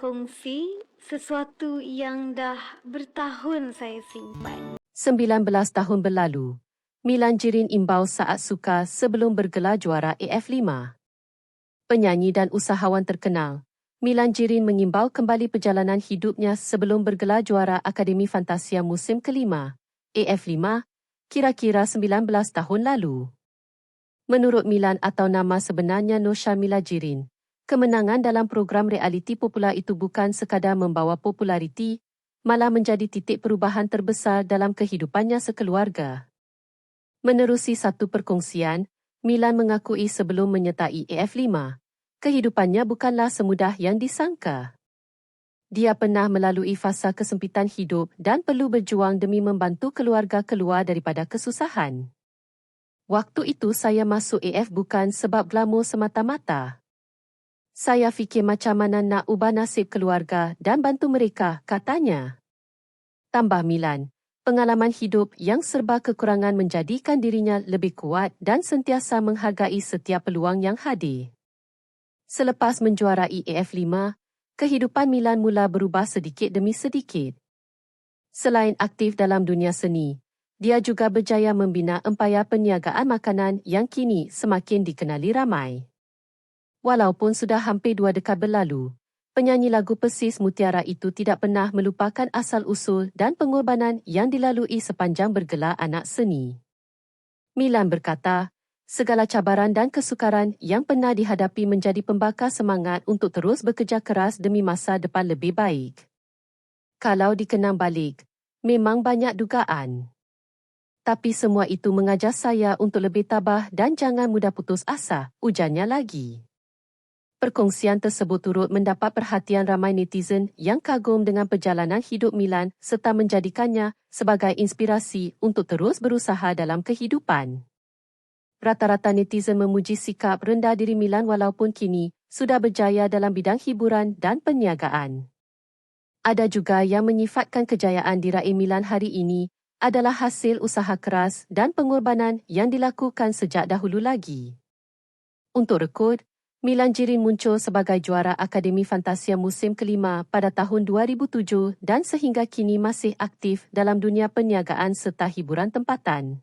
berkongsi sesuatu yang dah bertahun saya simpan. 19 tahun berlalu, Milan Jirin imbau saat suka sebelum bergelar juara AF5. Penyanyi dan usahawan terkenal, Milan Jirin mengimbau kembali perjalanan hidupnya sebelum bergelar juara Akademi Fantasia musim kelima, AF5, kira-kira 19 tahun lalu. Menurut Milan atau nama sebenarnya Nur Syamila Jirin, kemenangan dalam program realiti popular itu bukan sekadar membawa populariti, malah menjadi titik perubahan terbesar dalam kehidupannya sekeluarga. Menerusi satu perkongsian, Milan mengakui sebelum menyertai AF5, kehidupannya bukanlah semudah yang disangka. Dia pernah melalui fasa kesempitan hidup dan perlu berjuang demi membantu keluarga keluar daripada kesusahan. Waktu itu saya masuk AF bukan sebab glamour semata-mata. Saya fikir macam mana nak ubah nasib keluarga dan bantu mereka, katanya. Tambah Milan, pengalaman hidup yang serba kekurangan menjadikan dirinya lebih kuat dan sentiasa menghargai setiap peluang yang hadir. Selepas menjuarai AF5, kehidupan Milan mula berubah sedikit demi sedikit. Selain aktif dalam dunia seni, dia juga berjaya membina empayar perniagaan makanan yang kini semakin dikenali ramai. Walaupun sudah hampir 2 dekad berlalu, penyanyi lagu Persis Mutiara itu tidak pernah melupakan asal-usul dan pengorbanan yang dilalui sepanjang bergelar anak seni. Milan berkata, segala cabaran dan kesukaran yang pernah dihadapi menjadi pembakar semangat untuk terus bekerja keras demi masa depan lebih baik. Kalau dikenang balik, memang banyak dugaan. Tapi semua itu mengajar saya untuk lebih tabah dan jangan mudah putus asa, ujarnya lagi. Perkongsian tersebut turut mendapat perhatian ramai netizen yang kagum dengan perjalanan hidup Milan serta menjadikannya sebagai inspirasi untuk terus berusaha dalam kehidupan. Rata-rata netizen memuji sikap rendah diri Milan walaupun kini sudah berjaya dalam bidang hiburan dan perniagaan. Ada juga yang menyifatkan kejayaan diraih Milan hari ini adalah hasil usaha keras dan pengorbanan yang dilakukan sejak dahulu lagi. Untuk rekod, Milan Jirin muncul sebagai juara Akademi Fantasia musim kelima pada tahun 2007 dan sehingga kini masih aktif dalam dunia perniagaan serta hiburan tempatan.